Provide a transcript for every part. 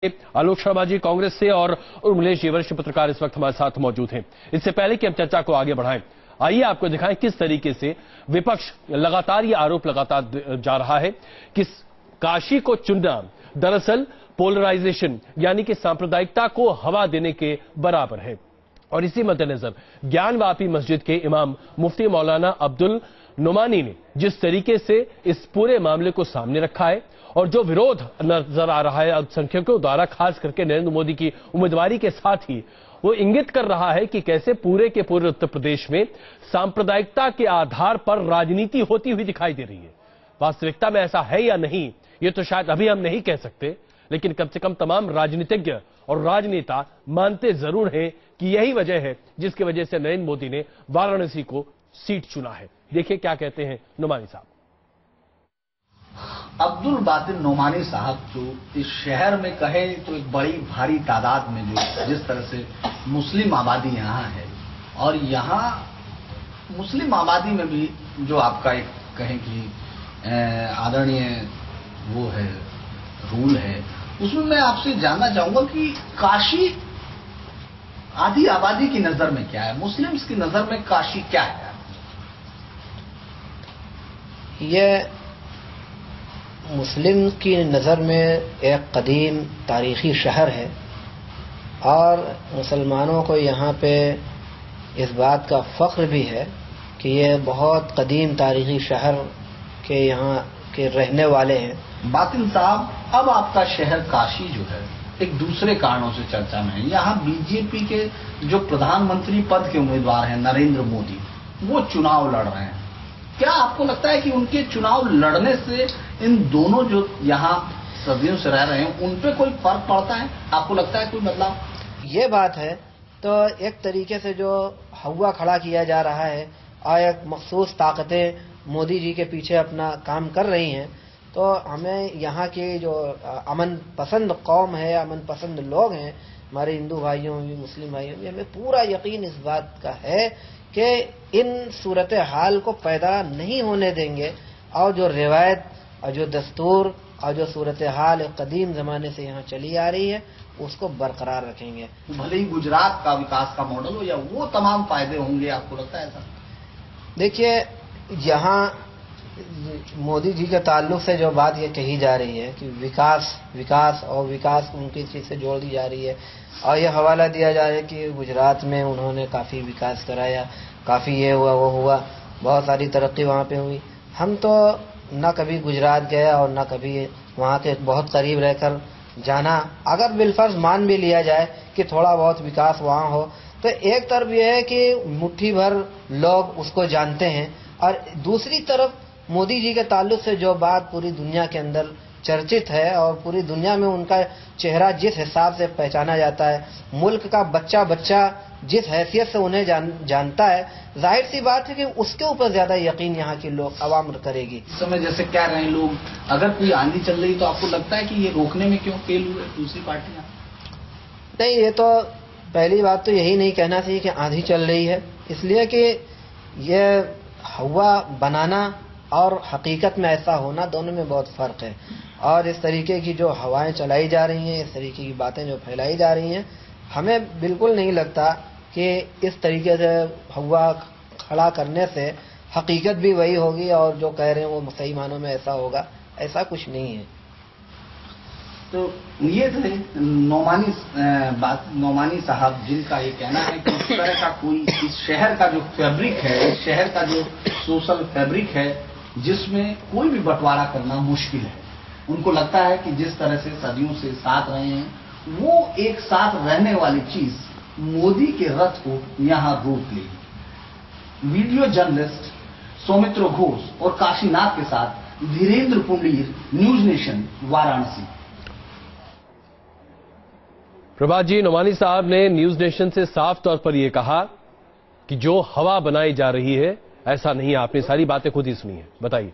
आलोक शर्मा जी कांग्रेस से और उर्मिलेश जी वरिष्ठ पत्रकार इस वक्त हमारे साथ मौजूद हैं। इससे पहले कि हम चर्चा को आगे बढ़ाएं, आइए आपको दिखाएं किस तरीके से विपक्ष लगातार ये आरोप लगातार जा रहा है कि काशी को चुनना दरअसल पोलराइजेशन यानी कि सांप्रदायिकता को हवा देने के बराबर है। और इसी मद्देनजर ज्ञानवापी मस्जिद के इमाम मुफ्ती मौलाना अब्दुल नुमानी ने जिस तरीके से इस पूरे मामले को सामने रखा है और जो विरोध नजर आ रहा है अल्पसंख्यकों द्वारा, खास करके नरेंद्र मोदी की उम्मीदवारी के साथ ही, वो इंगित कर रहा है कि कैसे पूरे के पूरे उत्तर प्रदेश में सांप्रदायिकता के आधार पर राजनीति होती हुई दिखाई दे रही है। वास्तविकता में ऐसा है या नहीं, ये तो शायद अभी हम नहीं कह सकते, लेकिन कम से कम तमाम राजनीतिज्ञ और राजनेता मानते जरूर हैं कि यही वजह है जिसकी वजह से नरेंद्र मोदी ने वाराणसी को सीट चुना है। देखिए क्या कहते हैं नुमानी साहब। अब्दुल बातिल नोमानी साहब जो इस शहर में कहे तो एक बड़ी भारी तादाद में जो जिस तरह से मुस्लिम आबादी यहाँ है, और यहाँ मुस्लिम आबादी में भी जो आपका एक कहें कि आदरणीय वो है रूल है, उसमें मैं आपसे जानना चाहूंगा कि काशी आधी आबादी की नजर में क्या है, मुस्लिम्स की नजर में काशी क्या है? ये मुस्लिम की नज़र में एक कदीम तारीख़ी शहर है और मुसलमानों को यहाँ पे इस बात का फ़ख्र भी है कि ये बहुत कदीम तारीख़ी शहर के यहाँ के रहने वाले हैं। बातिल साहब, अब आपका शहर काशी जो है एक दूसरे कारणों से चर्चा में है। यहाँ बीजेपी के जो प्रधानमंत्री पद के उम्मीदवार हैं नरेंद्र मोदी, वो चुनाव लड़ रहे हैं। क्या आपको लगता है कि उनके चुनाव लड़ने से इन दोनों जो यहाँ सदियों से रह रहे हैं उन पे कोई फर्क पड़ता है? आपको लगता है कोई बदलाव? ये बात है तो एक तरीके से जो हवा खड़ा किया जा रहा है और एक मखसूस ताकतें मोदी जी के पीछे अपना काम कर रही हैं, तो हमें यहाँ की जो अमन पसंद कौम है, अमन पसंद लोग हैं, हमारे हिंदू भाइयों में भी मुस्लिम भाइयों में, हमें पूरा यकीन इस बात का है कि इन सूरत हाल को पैदा नहीं होने देंगे और जो रिवायत और जो दस्तूर और जो सूरत हाल कदीम ज़माने से यहाँ चली आ रही है उसको बरकरार रखेंगे। भले ही गुजरात का विकास का मॉडल हो या वो तमाम फायदे होंगे, आपको लगता है ऐसा? देखिए, यहाँ मोदी जी के ताल्लुक से जो बात ये कही जा रही है कि विकास और विकास उनकी चीज़ से जोड़ दी जा रही है और ये हवाला दिया जा रहा है कि गुजरात में उन्होंने काफ़ी विकास कराया, काफ़ी ये हुआ वो हुआ, बहुत सारी तरक्की वहाँ पे हुई। हम तो ना कभी गुजरात गए और ना कभी वहाँ के बहुत करीब रहकर जाना। अगर बिलफर्ज मान भी लिया जाए कि थोड़ा बहुत विकास वहाँ हो, तो एक तरफ यह है कि मुट्ठी भर लोग उसको जानते हैं और दूसरी तरफ मोदी जी के ताल्लुक से जो बात पूरी दुनिया के अंदर चर्चित है और पूरी दुनिया में उनका चेहरा जिस हिसाब से पहचाना जाता है, मुल्क का बच्चा बच्चा जिस हैसियत से उन्हें जानता है, जाहिर सी बात है कि उसके ऊपर ज्यादा यकीन यहाँ की लोग अवाम करेगी। इस समय जैसे कह रहे हैं लोग, अगर कोई आंधी चल रही तो आपको लगता है कि ये रोकने में क्यों फेल हुए दूसरी पार्टियां? नहीं, ये तो पहली बात तो यही नहीं कहना चाहिए कि आंधी चल रही है, इसलिए कि ये हवा बनाना और हकीकत में ऐसा होना, दोनों में बहुत फ़र्क है। और इस तरीके की जो हवाएं चलाई जा रही हैं, इस तरीके की बातें जो फैलाई जा रही हैं, हमें बिल्कुल नहीं लगता कि इस तरीके से हवा खड़ा करने से हकीकत भी वही होगी और जो कह रहे हैं वो सही मानों में ऐसा होगा, ऐसा कुछ नहीं है। तो ये थे नोमानी साहब, जिनका ये कहना है कि इस तरह का कोई इस शहर का जो फैब्रिक है, इस शहर का जो सोशल फैब्रिक है, जिसमें कोई भी बंटवारा करना मुश्किल है। उनको लगता है कि जिस तरह से सदियों से साथ रहे हैं, वो एक साथ रहने वाली चीज मोदी के रथ को यहां रोक लेगी। वीडियो जर्नलिस्ट सौमित्र घोष और काशीनाथ के साथ धीरेन्द्र पुंडीर, न्यूज नेशन, वाराणसी। प्रभात जी, नुमानी साहब ने न्यूज नेशन से साफ तौर पर यह कहा कि जो हवा बनाई जा रही है ऐसा नहीं है। आपने सारी बातें खुद ही सुनी है, बताइए।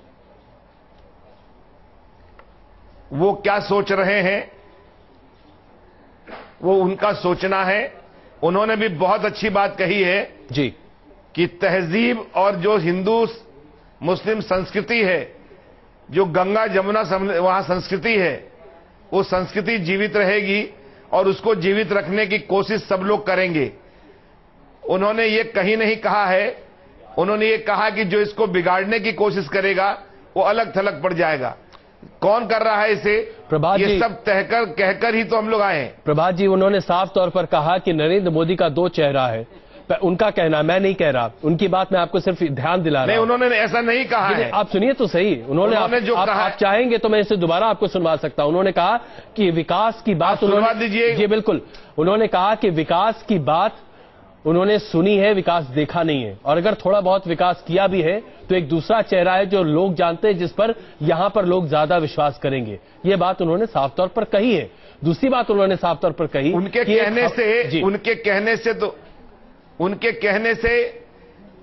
वो क्या सोच रहे हैं वो उनका सोचना है। उन्होंने भी बहुत अच्छी बात कही है जी कि तहजीब और जो हिंदू मुस्लिम संस्कृति है, जो गंगा जमुना वहां संस्कृति है, वो संस्कृति जीवित रहेगी और उसको जीवित रखने की कोशिश सब लोग करेंगे। उन्होंने ये कहीं नहीं कहा है, उन्होंने ये कहा कि जो इसको बिगाड़ने की कोशिश करेगा वो अलग थलग पड़ जाएगा। कौन कर रहा है इसे? प्रभात जी, ये सब कहकर ही तो हम लोग आए हैं। प्रभात जी, उन्होंने साफ तौर पर कहा कि नरेंद्र मोदी का दो चेहरा है। उनका कहना, मैं नहीं कह रहा, उनकी बात मैं आपको सिर्फ ध्यान दिला रहा हूं। नहीं, उन्होंने ऐसा नहीं कहा है। आप सुनिए तो सही, उन्होंने जो कहा, आप चाहेंगे तो मैं इसे दोबारा आपको सुनवा सकता हूं। उन्होंने कहा कि विकास की बात सुनवा दीजिए। जी बिल्कुल, उन्होंने कहा कि विकास की बात उन्होंने सुनी है, विकास देखा नहीं है, और अगर थोड़ा बहुत विकास किया भी है तो एक दूसरा चेहरा है जो लोग जानते हैं, जिस पर यहां पर लोग ज्यादा विश्वास करेंगे। ये बात उन्होंने साफ तौर पर कही है। दूसरी बात उन्होंने साफ तौर पर कही, उनके कहने से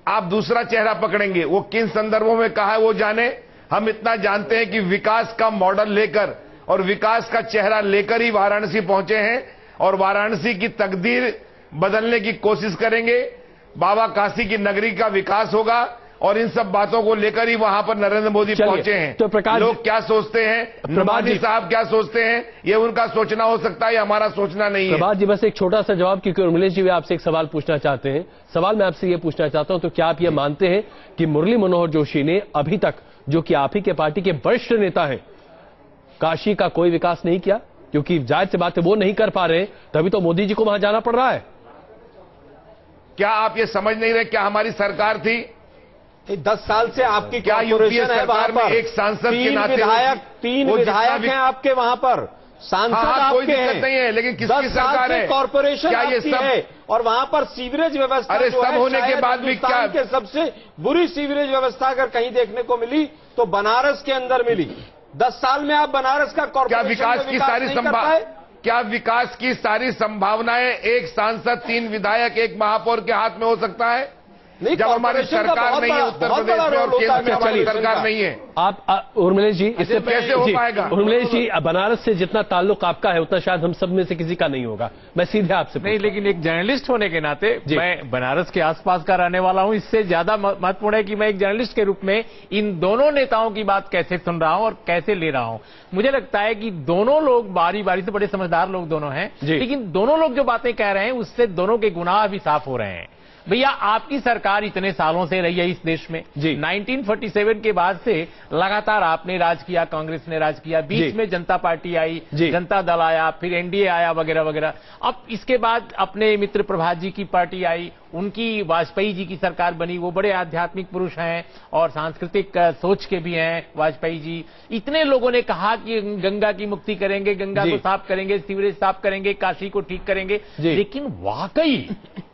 आप दूसरा चेहरा पकड़ेंगे। वो किन संदर्भों में कहा है वो जाने। हम इतना जानते हैं कि विकास का मॉडल लेकर और विकास का चेहरा लेकर ही वाराणसी पहुंचे हैं और वाराणसी की तकदीर बदलने की कोशिश करेंगे। बाबा काशी की नगरी का विकास होगा और इन सब बातों को लेकर ही वहां पर नरेंद्र मोदी पहुंचे हैं। तो प्रकाश, लोग क्या सोचते हैं, नुमानी साहब क्या सोचते हैं, ये उनका सोचना हो सकता है, हमारा सोचना नहीं है। प्रभात जी, बस एक छोटा सा जवाब, क्योंकि उर्मिलेश जी भी आपसे एक सवाल पूछना चाहते हैं। सवाल मैं आपसे ये पूछना चाहता हूं, तो क्या आप ये मानते हैं कि मुरली मनोहर जोशी ने अभी तक, जो कि आप ही के पार्टी के वरिष्ठ नेता हैं, काशी का कोई विकास नहीं किया? क्योंकि जाहिर सी बात है वो नहीं कर पा रहे, तभी तो मोदी जी को वहां जाना पड़ रहा है। क्या आप ये समझ नहीं रहे? क्या हमारी सरकार थी 10 साल से आपकी क्या यूपीए सरकार में एक सांसद के नाते तीन विधायक हैं आपके वहां पर, सांसद आपके कोई दिक्कत नहीं है, लेकिन किसकी सरकार है? कॉर्पोरेशन क्या ये सब है? और वहां पर सीवरेज व्यवस्था, अरे सब होने के बाद भी क्या के सबसे बुरी सीवरेज व्यवस्था अगर कहीं देखने को मिली तो बनारस के अंदर मिली। 10 साल में आप बनारस का कॉर्पोरेशन क्या विकास की सारी संभावनाएं एक सांसद, 3 विधायक, एक महापौर के हाथ में हो सकता है? नहीं, जब हमारी सरकार नहीं है उत्तर प्रदेश में और केंद्र में हमारी सरकार नहीं है। आप उर्मिलेश जी, इससे कैसे हो पाएगा? उर्मिलेश जी, बनारस से जितना ताल्लुक आपका है उतना शायद हम सब में से किसी का नहीं होगा। मैं सीधे आपसे नहीं, लेकिन एक जर्नलिस्ट होने के नाते मैं बनारस के आसपास का रहने वाला हूं। इससे ज्यादा महत्वपूर्ण है कि मैं एक जर्नलिस्ट के रूप में इन दोनों नेताओं की बात कैसे सुन रहा हूं और कैसे ले रहा हूं। मुझे लगता है कि दोनों लोग बारी बारी से, बड़े समझदार लोग दोनों हैं, लेकिन दोनों लोग जो बातें कह रहे हैं उससे दोनों के गुनाह भी साफ हो रहे हैं। भैया, आपकी सरकार इतने सालों से रही है इस देश में। 1947 के बाद से लगातार आपने राज किया, कांग्रेस ने राज किया, बीच में जनता पार्टी आई, जनता दल आया, फिर एनडीए आया वगैरह वगैरह। अब इसके बाद अपने मित्र प्रभात जी की पार्टी आई, उनकी वाजपेयी जी की सरकार बनी। वो बड़े आध्यात्मिक पुरुष हैं और सांस्कृतिक सोच के भी हैं वाजपेयी जी। इतने लोगों ने कहा कि गंगा की मुक्ति करेंगे, गंगा को साफ करेंगे, सीवरेज साफ करेंगे, काशी को ठीक करेंगे, लेकिन वाकई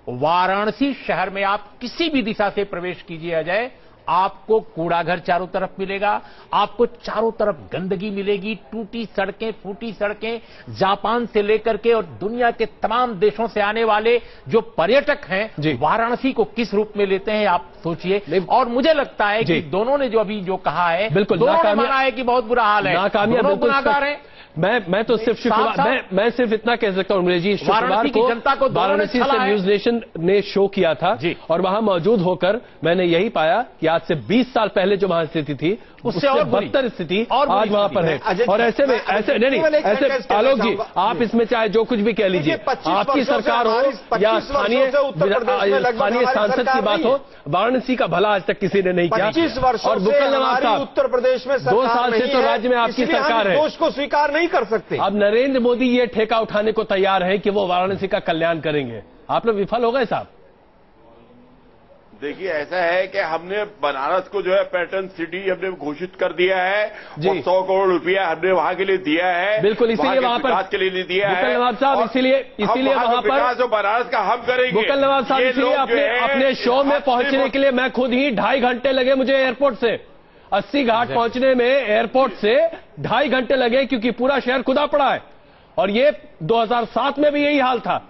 वाराणसी शहर में आप किसी भी दिशा से प्रवेश कीजिए अजय, आपको कूड़ा घर चारों तरफ मिलेगा, आपको चारों तरफ गंदगी मिलेगी, टूटी सड़कें, फूटी सड़कें। जापान से लेकर के और दुनिया के तमाम देशों से आने वाले जो पर्यटक हैं वाराणसी को किस रूप में लेते हैं आप सोचिए। और मुझे लगता है कि दोनों ने जो अभी जो कहा है, बिल्कुल दोनों ने माना है कि बहुत बुरा हाल है, दोनों गुनाहगार हैं। मैं तो सिर्फ मैं सिर्फ इतना कह सकता हूं उर्मिलेश जी, शुक्रवार को जनता को वाराणसी से न्यूज नेशन ने शो किया था और वहां मौजूद होकर मैंने यही पाया कि आज से 20 साल पहले जो वहां स्थिति थी उससे और बदतर स्थिति आज वहां पर है। और ऐसे में ऐसे ऐसे आलोक जी, आप इसमें चाहे जो कुछ भी कह लीजिए, आपकी सरकार हो या स्थानीय सांसद की बात हो, वाराणसी का भला आज तक किसी ने नहीं किया। 25 वर्षों और बुकल नवाब साहब उत्तर प्रदेश में 2 साल से तो राज्य में आपकी सरकार है, दोष को स्वीकार नहीं कर सकते। अब नरेंद्र मोदी ये ठेका उठाने को तैयार है कि वो वाराणसी का कल्याण करेंगे। आप लोग विफल हो गए साहब। देखिए, ऐसा है कि हमने बनारस को जो है पर्यटन सिटी हमने घोषित कर दिया है और 100 करोड़ रुपया हमने वहां के लिए दिया है। बिल्कुल, इसीलिए वहां पर विकास के लिए दिया है नवाब साहब, इसीलिए वहां पर जो बनारस का हम करेंगे। बुकल नवाब साहब, इसीलिए अपने शो में पहुंचने के लिए मैं खुद ही 2.5 घंटे लगे मुझे एयरपोर्ट से 80 घाट पहुंचने में। एयरपोर्ट से 2.5 घंटे लगे क्योंकि पूरा शहर खुदा पड़ा है। और ये 2007 में भी यही हाल था।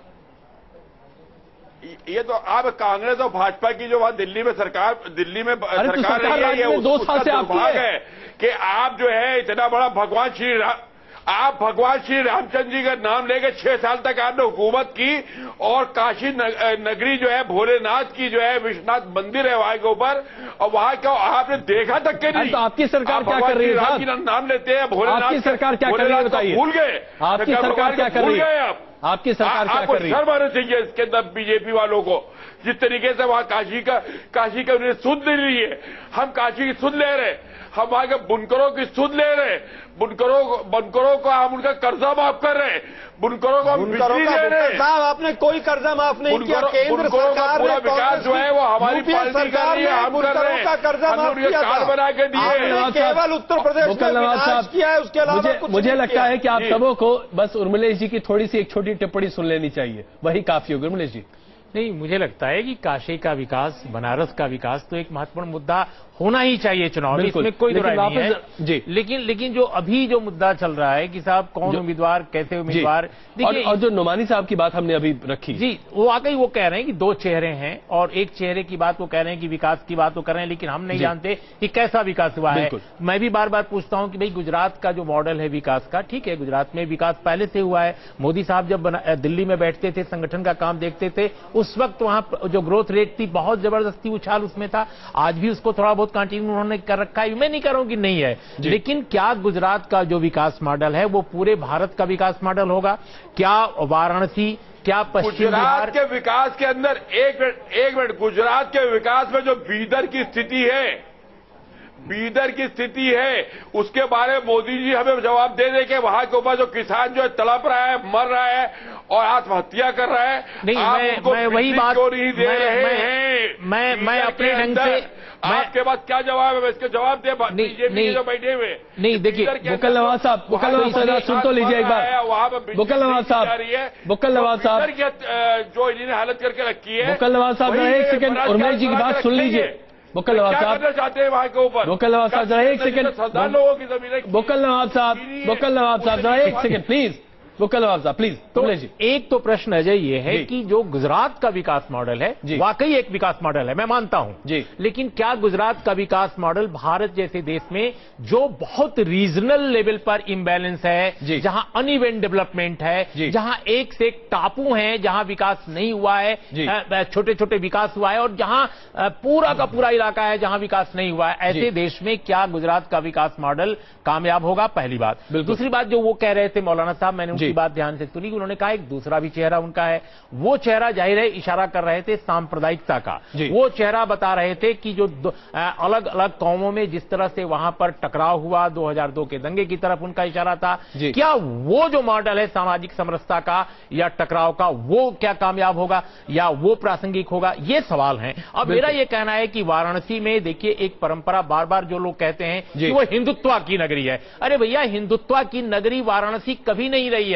ये तो आप कांग्रेस और भाजपा की जो वहां दिल्ली में सरकार सरकार रही है, 2 साल से आपकी है कि आप जो है इतना बड़ा भगवान श्री राम, आप भगवान श्री रामचंद्र जी का नाम लेकर 6 साल तक आपने हुकूमत की और काशी नगरी जो है भोलेनाथ की जो है विश्वनाथ मंदिर है वहां के ऊपर, और वहां का आपने देखा तक के नहीं। तो आपकी सरकार क्या कर रही है साहब? नाम लेते हैं भोलेनाथ, आपकी सरकार क्या कर रही है बताइए? भूल गए आपकी सरकार क्या कर रही है? आपकी सरकार क्या कर रही है? शर्म आना चाहिए इसके अंदर बीजेपी वालों को, जिस तरीके से वहां काशी का उन्हें सुध ले ली है। हम काशी की सुध ले रहे, हम वहां के बुनकरों की सुध ले रहे, बुनकरों को हम उनका कर्जा माफ कर रहे, बुनकरों को हम बिजली दे रहे। साहब आपने कोई कर्जा माफ नहीं किया, केंद्र सरकार पूरा विकास जो है वो हमारी पार्टी कर रही है, हम कर रहे हैं, कर्जा माफ किया, कार्ड बना के दिए। केवल उत्तर प्रदेश में विकास किया है, उसके अलावा मुझे लगता है कि आप सबों को बस उर्मिलेश जी की थोड़ी सी एक छोटी टिप्पणी सुन लेनी चाहिए, वही काफी होगी। उर्मिलेश जी। नहीं, मुझे लगता है कि काशी का विकास, बनारस का विकास तो एक महत्वपूर्ण मुद्दा होना ही चाहिए चुनाव में, इसमें कोई दो राय नहीं है जी। लेकिन जो अभी जो मुद्दा चल रहा है कि साहब कौन उम्मीदवार, कैसे उम्मीदवार, देखिए और जो नुमानी साहब की बात हमने अभी रखी जी, वो वाकई वो कह रहे हैं कि 2 चेहरे हैं और एक चेहरे की बात वो कह रहे हैं कि विकास की बात वो कर रहे हैं, लेकिन हम नहीं जानते कि कैसा विकास हुआ है। मैं भी बार बार पूछता हूं कि भाई गुजरात का जो मॉडल है विकास का, ठीक है गुजरात में विकास पहले से हुआ है। मोदी साहब जब दिल्ली में बैठते थे, संगठन का काम देखते थे, उस वक्त वहां जो ग्रोथ रेट थी बहुत जबरदस्ती उछाल उसमें था। आज भी उसको थोड़ा बहुत कंटिन्यू उन्होंने कर रखा है, मैं नहीं कह रहा हूं कि नहीं है, लेकिन क्या गुजरात का जो विकास मॉडल है वो पूरे भारत का विकास मॉडल होगा? क्या वाराणसी, क्या पश्चिम गुजरात के विकास के अंदर एक मिनट गुजरात के विकास में जो बीदर की स्थिति है उसके बारे में मोदी जी हमें जवाब दे दे के वहां के ऊपर जो किसान जो है तड़प रहा है, मर रहा है और आत्महत्या कर रहा है। नहीं, मैं वही बात क्यों नहीं दे रहे हैं? मैं अपने ढंग से आपके पास क्या जवाब है? इसके जवाब दे बीजेपी जो बैठे हुए। नहीं देखिए बुक्कल नवाज साहब सुन तो लीजिए एक बार। वहां पर बुक्कल नवाज साहब जो इन्होंने हालत करके रखी है। बुक्कल नवाज साहब एक सेकंड उर्मिलेश जी की बात सुन लीजिए। बुक्कल नवाज साहब करना चाहते हैं वहां के ऊपर? बुक्कल नवाज साहब जरा एक सेकंड, सरदार लोगों की जमीन। बुक्कल नवाज साहब जरा एक सेकंड प्लीज। बुक्कल नवाब साहब प्लीज। तो एक तो प्रश्न अजय ये है कि जो गुजरात का विकास मॉडल है वाकई एक विकास मॉडल है, मैं मानता हूं, लेकिन क्या गुजरात का विकास मॉडल भारत जैसे देश में जो बहुत रीजनल लेवल पर इम्बैलेंस है, जहां अनइवन डेवलपमेंट है, जहां एक से एक टापू हैं, जहां विकास नहीं हुआ है, छोटे छोटे विकास हुआ है, और जहां पूरा का पूरा इलाका है जहां विकास नहीं हुआ है, ऐसे देश में क्या गुजरात का विकास मॉडल कामयाब होगा? पहली बात। दूसरी बात जो वो कह रहे थे मौलाना साहब, मैंने उनकी बात ध्यान से सुनी, उन्होंने कहा एक दूसरा भी चेहरा उनका है। वो चेहरा जाहिर है इशारा कर रहे थे सांप्रदायिकता का। वो चेहरा बता रहे थे कि जो अलग अलग कौमों में जिस तरह से वहां पर टकराव हुआ 2002 के दंगे की तरफ उनका इशारा था। क्या वो जो मॉडल है सामाजिक समरसता का या टकराव का, वो क्या कामयाब होगा या वो प्रासंगिक होगा? ये सवाल है। अब मेरा ये कहना है कि वाराणसी में देखिए एक परंपरा बार बार जो लोग कहते हैं कि वो हिंदुत्व की नगरी है। अरे भैया, हिंदुत्व की नगरी वाराणसी कभी नहीं रही है।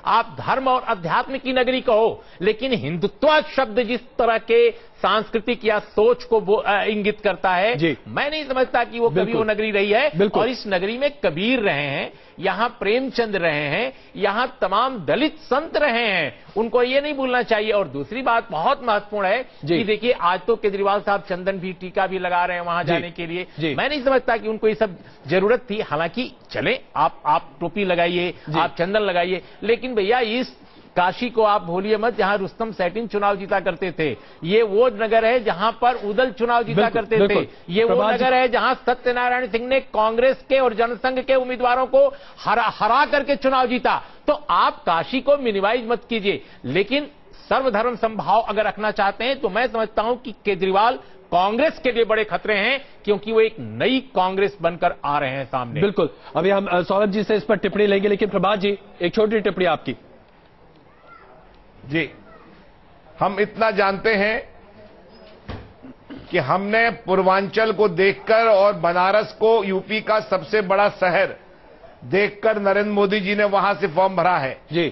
आप धर्म और अध्यात्म की नगरी कहो, लेकिन हिंदुत्व शब्द जिस तरह के सांस्कृतिक या सोच को इंगित करता है, मैं नहीं समझता कि वो कभी वो नगरी रही है। और इस नगरी में कबीर रहे हैं, यहां प्रेमचंद रहे हैं, यहां तमाम दलित संत रहे हैं, उनको ये नहीं भूलना चाहिए। और दूसरी बात बहुत महत्वपूर्ण है कि देखिए आज तो केजरीवाल साहब चंदन भी टीका भी लगा रहे हैं वहां जाने के लिए। मैं नहीं समझता कि उनको ये सब जरूरत थी। हालांकि चले आप टोपी लगाइए, आप चंदन लगाइए, लेकिन भैया इस काशी को आप भूलिए मत जहां रुस्तम सैटिन चुनाव जीता करते थे। ये वो नगर है जहां पर उदल चुनाव जीता करते थे। ये वो नगर है जहां सत्यनारायण सिंह ने कांग्रेस के और जनसंघ के उम्मीदवारों को हरा करके चुनाव जीता। तो आप काशी को मिनिमाइज मत कीजिए, लेकिन सर्वधर्म समभाव अगर रखना चाहते हैं तो मैं समझता हूं कि केजरीवाल कांग्रेस के लिए बड़े खतरे हैं, क्योंकि वो एक नई कांग्रेस बनकर आ रहे हैं सामने। बिल्कुल, अभी हम सौरभ जी से इस पर टिप्पणी लेंगे, लेकिन प्रभात जी एक छोटी टिप्पणी आपकी। जी, हम इतना जानते हैं कि हमने पूर्वांचल को देखकर और बनारस को यूपी का सबसे बड़ा शहर देखकर नरेंद्र मोदी जी ने वहां से फॉर्म भरा है। जी,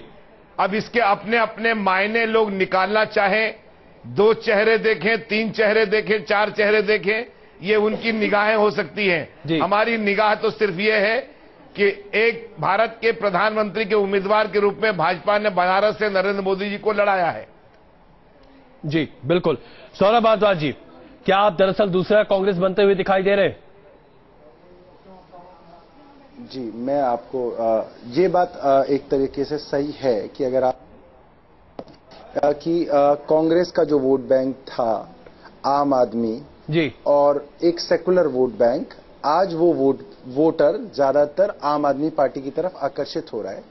अब इसके अपने अपने मायने लोग निकालना चाहें, 2 चेहरे देखें, 3 चेहरे देखें, 4 चेहरे देखें, ये उनकी निगाहें हो सकती हैं। हमारी निगाह तो सिर्फ ये है कि एक भारत के प्रधानमंत्री के उम्मीदवार के रूप में भाजपा ने बनारस से नरेंद्र मोदी जी को लड़ाया है। जी बिल्कुल। सौरभ भारद्वाज जी, क्या आप दरअसल दूसरा कांग्रेस बनते हुए दिखाई दे रहे हैं? जी, मैं आपको ये बात एक तरीके से सही है कि अगर आप कांग्रेस का जो वोट बैंक था आम आदमी जी, और एक सेकुलर वोट बैंक, आज वो वोटर ज्यादातर आम आदमी पार्टी की तरफ आकर्षित हो रहा है।